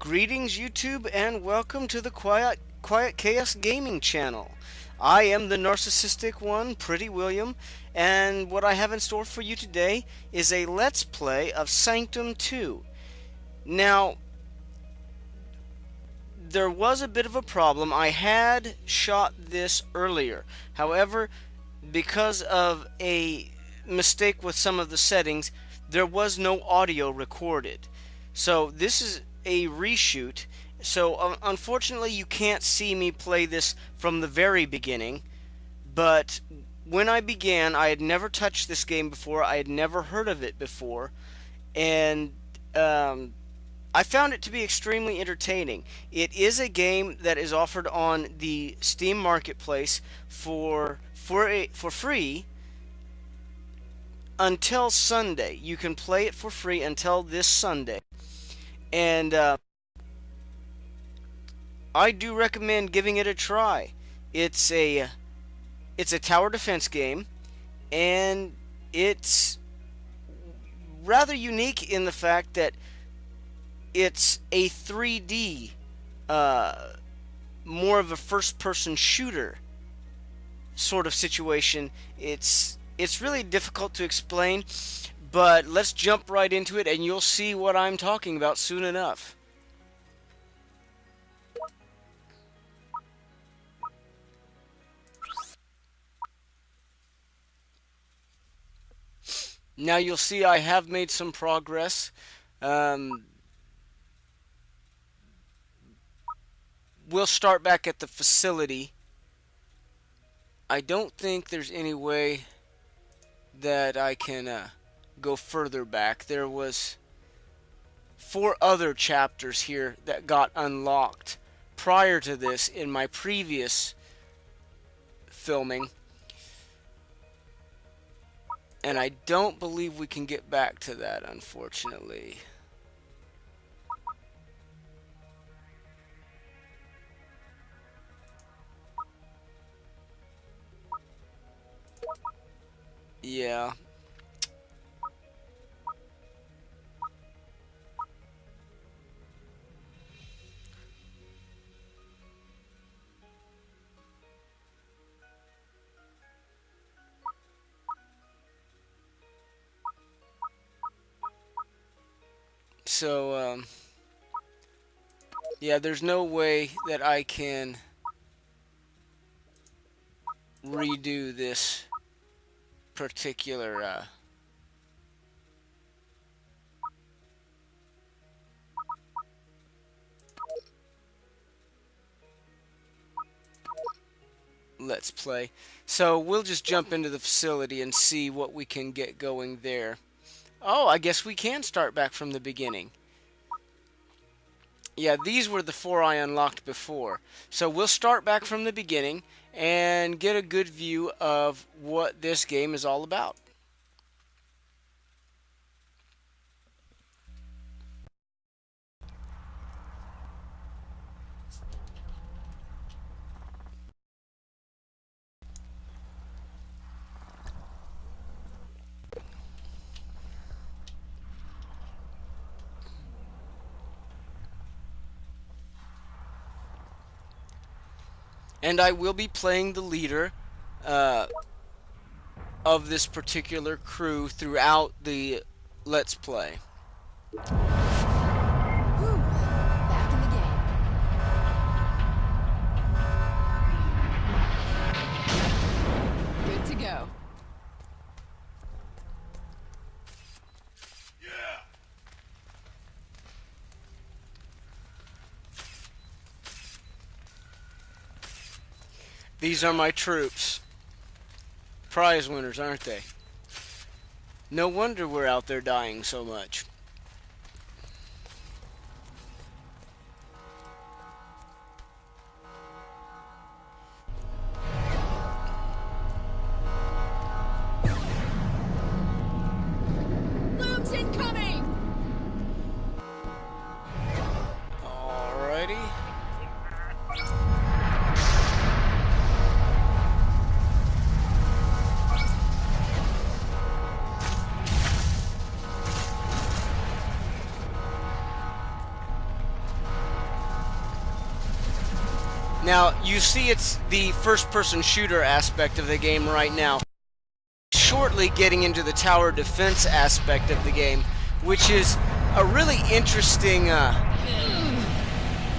Greetings YouTube and welcome to the Quiet Chaos Gaming channel. I am the narcissistic one, Pretty William, and what I have in store for you today is a Let's Play of Sanctum 2. Now, there was a bit of a problem. I had shot this earlier. However, because of a mistake with some of the settings, there was no audio recorded. So this is a reshoot. So unfortunately you can't see me play this from the very beginning, but when I began, I had never touched this game before. I had never heard of it before, and I found it to be extremely entertaining. It is a game that is offered on the Steam Marketplace for free until Sunday. You can play it for free until this Sunday. And I do recommend giving it a try. It's a tower defense game, and it's rather unique in the fact that it's a 3D, more of a first-person shooter sort of situation. It's really difficult to explain, but let's jump right into it and you'll see what I'm talking about soon enough. Now you'll see I have made some progress. We'll start back at the facility. I don't think there's any way that I can go further back. There was 4 other chapters here that got unlocked prior to this in my previous filming, and I don't believe we can get back to that, unfortunately. Yeah. So, yeah, there's no way that I can redo this particular, Let's Play. So, we'll just jump into the facility and see what we can get going there. Oh, I guess we can start back from the beginning. Yeah, these were the 4 I unlocked before. So we'll start back from the beginning and get a good view of what this game is all about. And I will be playing the leader of this particular crew throughout the Let's Play. Whew, back in the game. Good to go. These are my troops. Prize winners, aren't they? No wonder we're out there dying so much. Loops incoming! Alrighty. Now, you see it's the first-person shooter aspect of the game right now. Shortly getting into the tower defense aspect of the game, which is a really interesting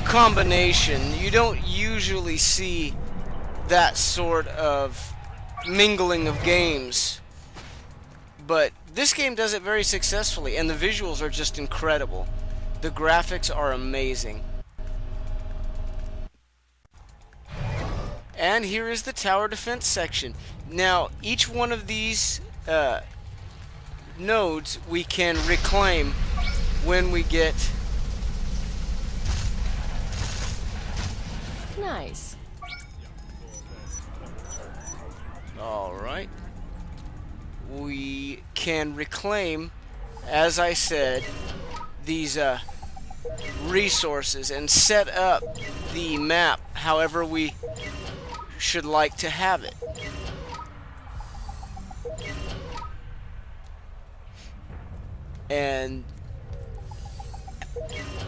combination. You don't usually see that sort of mingling of games, but this game does it very successfully, and the visuals are just incredible. The graphics are amazing. And here is the tower defense section. Now, each one of these nodes we can reclaim when we get... Nice. Alright. We can reclaim, as I said, these resources and set up the map however we should like to have it. And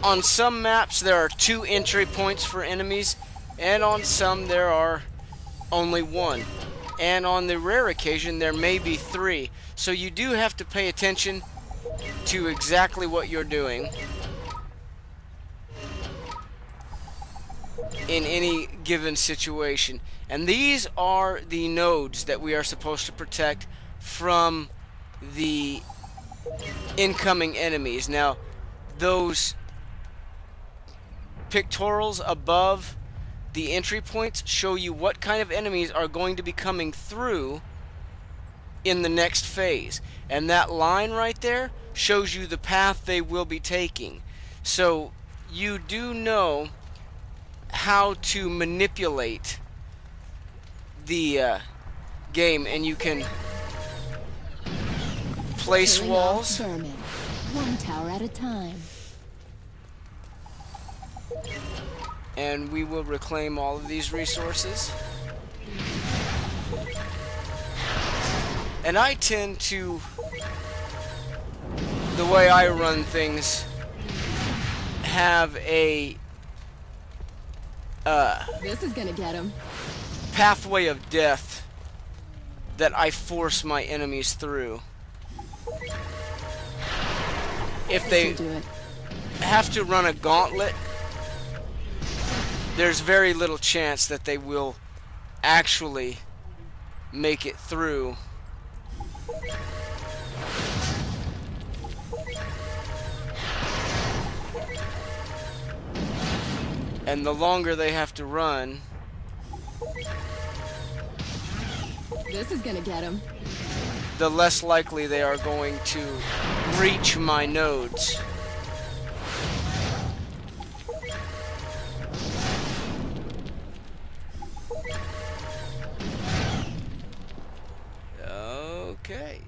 on some maps there are 2 entry points for enemies, and on some there are only 1. And on the rare occasion there may be 3. So you do have to pay attention to exactly what you're doing in any given situation. And these are the nodes that we are supposed to protect from the incoming enemies. Now, those pictorials above the entry points show you what kind of enemies are going to be coming through in the next phase. And that line right there shows you the path they will be taking. So you do know how to manipulate the game, and you can place Killing walls. off vermin. One tower at a time. And we will reclaim all of these resources. And I tend to, the way I run things, have a This is gonna get him. pathway of death that I force my enemies through. If they This'll do it. have to run a gauntlet, there's very little chance that they will actually make it through. And the longer they have to run, This is gonna get him. the less likely they are going to reach my nodes. Okay.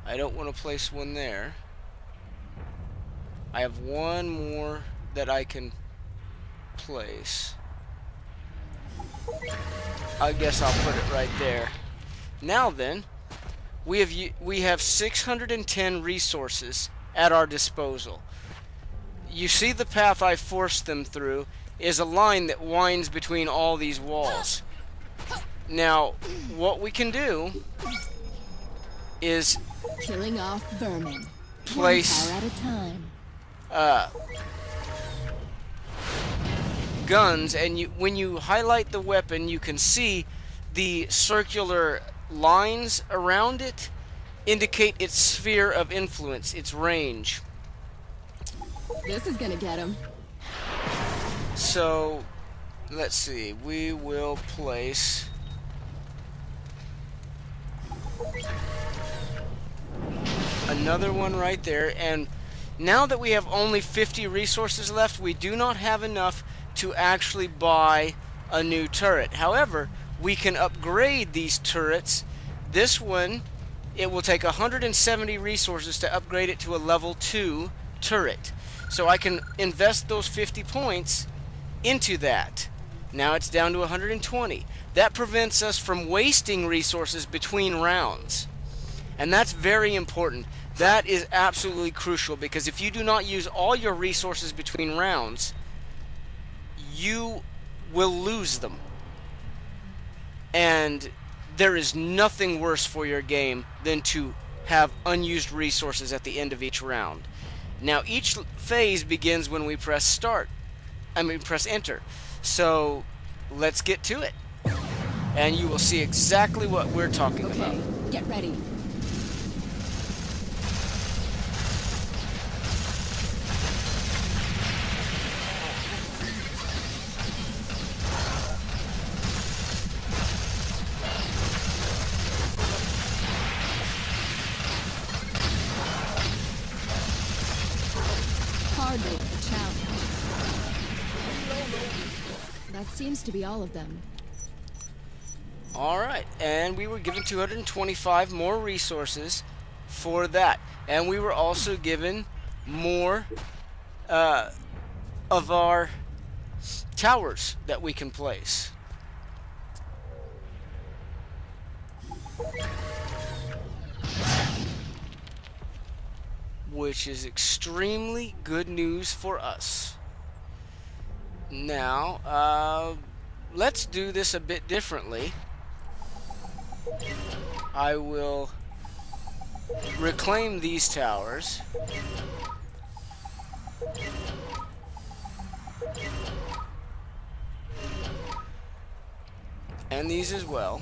I don't want to place one there. I have one more that I can place. I guess I'll put it right there. Now then, we have 610 resources at our disposal. You see the path I forced them through is a line that winds between all these walls. Now, what we can do is Killing off vermin. place One tower at a time. guns, and when you highlight the weapon, you can see the circular lines around it indicate its sphere of influence, its range. This is gonna get him. So, let's see, we will place another one right there, and now that we have only 50 resources left, we do not have enough to actually buy a new turret. However, we can upgrade these turrets. This one, it will take 170 resources to upgrade it to a level 2 turret. So I can invest those 50 points into that. Now it's down to 120. That prevents us from wasting resources between rounds. And that's very important. That is absolutely crucial, because if you do not use all your resources between rounds, you will lose them. And there is nothing worse for your game than to have unused resources at the end of each round. Now, each phase begins when we press start. Press enter. So, let's get to it. And you will see exactly what we're talking about. Okay, get ready. Hardly a challenge. That seems to be all of them. Alright, and we were given 225 more resources for that. And we were also given more of our towers that we can place. Which is extremely good news for us. Now, let's do this a bit differently. I will reclaim these towers. And these as well.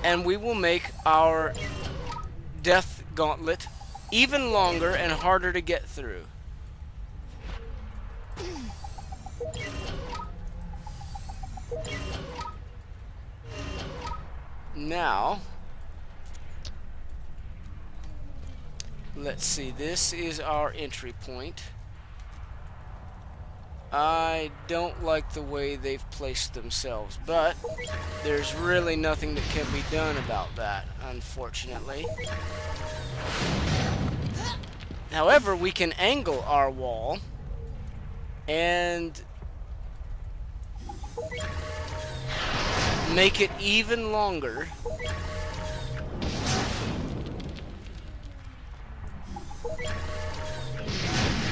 And we will make our death gauntlet even longer and harder to get through. Now, let's see, this is our entry point. I don't like the way they've placed themselves, but there's really nothing that can be done about that, unfortunately. However, we can angle our wall and make it even longer.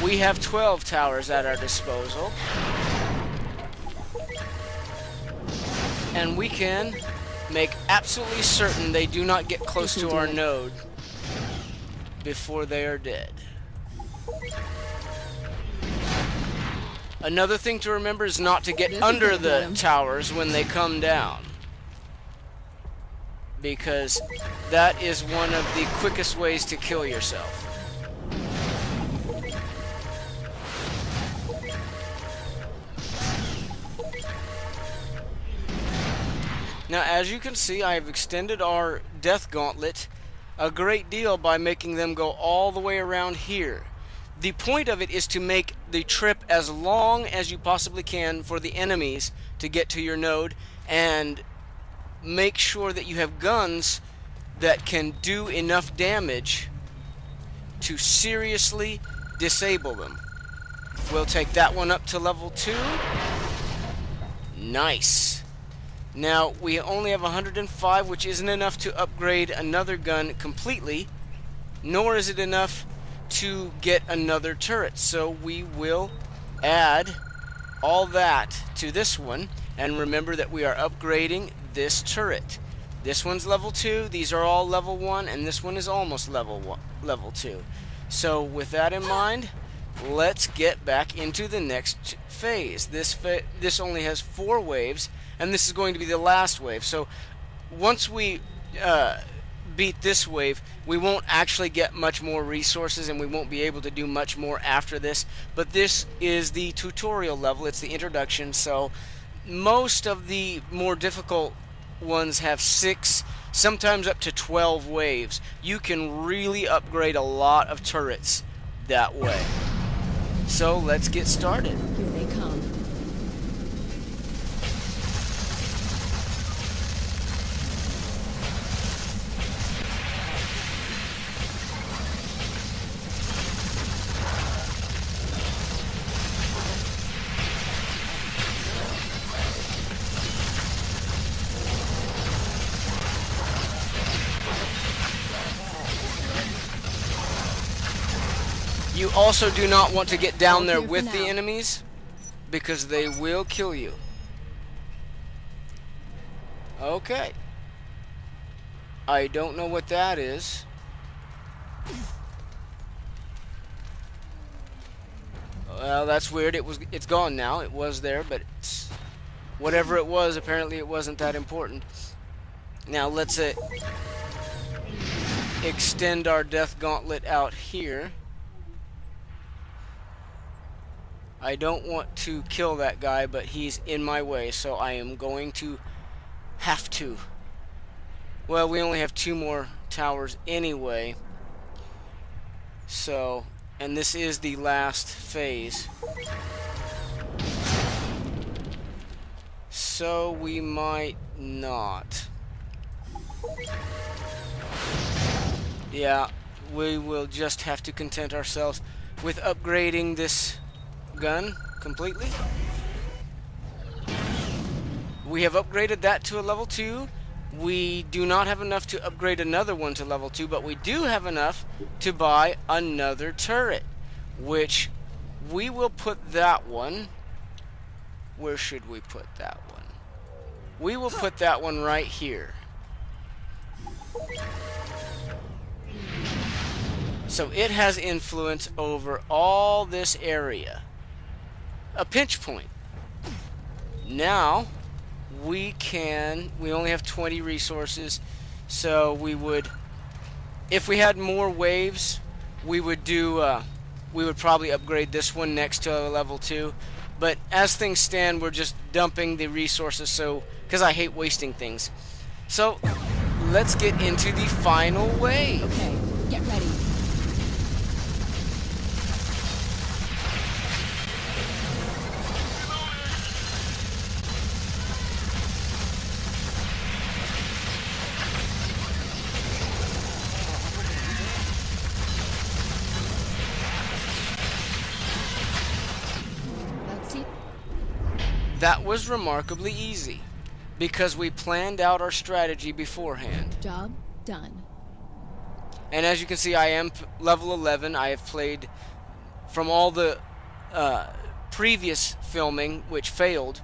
We have 12 towers at our disposal. And we can make absolutely certain they do not get close to our node before they are dead. Another thing to remember is not to get under the towers when they come down, because that is one of the quickest ways to kill yourself. Now, as you can see, I have extended our death gauntlet a great deal by making them go all the way around here. The point of it is to make the trip as long as you possibly can for the enemies to get to your node, and make sure that you have guns that can do enough damage to seriously disable them. We'll take that one up to level 2. Nice. Now, we only have 105, which isn't enough to upgrade another gun completely, nor is it enough to get another turret. So we will add all that to this one, and remember that we are upgrading this turret. This one's level 2, these are all level 1, and this one is almost level 2. So with that in mind, let's get back into the next phase. This only has 4 waves, and this is going to be the last wave. So once we beat this wave, we won't actually get much more resources, and we won't be able to do much more after this. But this is the tutorial level, it's the introduction, so most of the more difficult ones have 6, sometimes up to 12 waves. You can really upgrade a lot of turrets that way. So let's get started. Here they come. You also do not want to get down All there clear for with the now. enemies, because they will kill you. Okay. I don't know what that is. Well, that's weird. It's gone now. It was there, but it's whatever it was, apparently it wasn't that important. Now let's extend our death gauntlet out here. I don't want to kill that guy, but he's in my way, so I am going to have to. Well, we only have 2 more towers anyway. So, and this is the last phase. So we might not. Yeah, we will just have to content ourselves with upgrading this gun completely. We have upgraded that to a level 2. We do not have enough to upgrade another one to level 2, but we do have enough to buy another turret, which we will put that one. Where should we put that one? We will put that one right here. So it has influence over all this area. A pinch point. Now we only have 20 resources, so we would, if we had more waves, we would probably upgrade this one next to a level 2. But as things stand, we're just dumping the resources, because I hate wasting things. So let's get into the final wave. Okay, get ready. Let's see. That was remarkably easy, because we planned out our strategy beforehand. Job done. And as you can see, I am level 11. I have played from all the previous filming, which failed.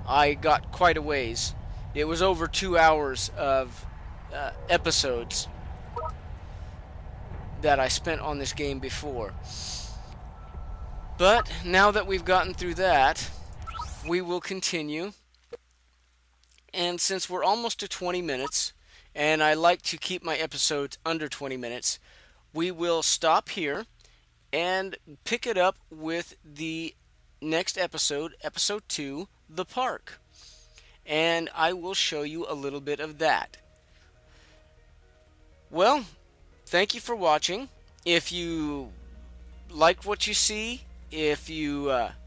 I got quite a ways. It was over 2 hours of episodes that I spent on this game before. But now that we've gotten through that, we will continue. And since we're almost to 20 minutes, and I like to keep my episodes under 20 minutes, we will stop here and pick it up with the next episode, episode 2, The Park. And I will show you a little bit of that. Well, thank you for watching. If you like what you see, if you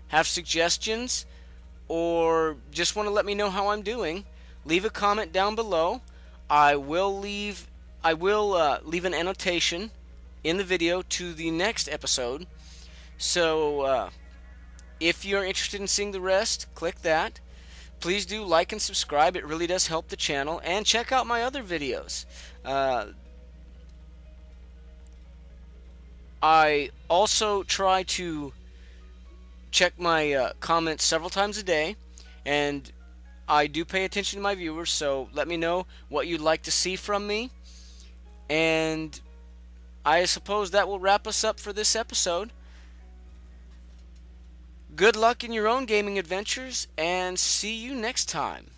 have suggestions, or just want to let me know how I'm doing, leave a comment down below. I will leave an annotation in the video to the next episode. So if you're interested in seeing the rest, click that. Please do like and subscribe. It really does help the channel. And check out my other videos. I also try to check my comments several times a day, and I do pay attention to my viewers, so let me know what you'd like to see from me. And I suppose that will wrap us up for this episode. Good luck in your own gaming adventures, and see you next time.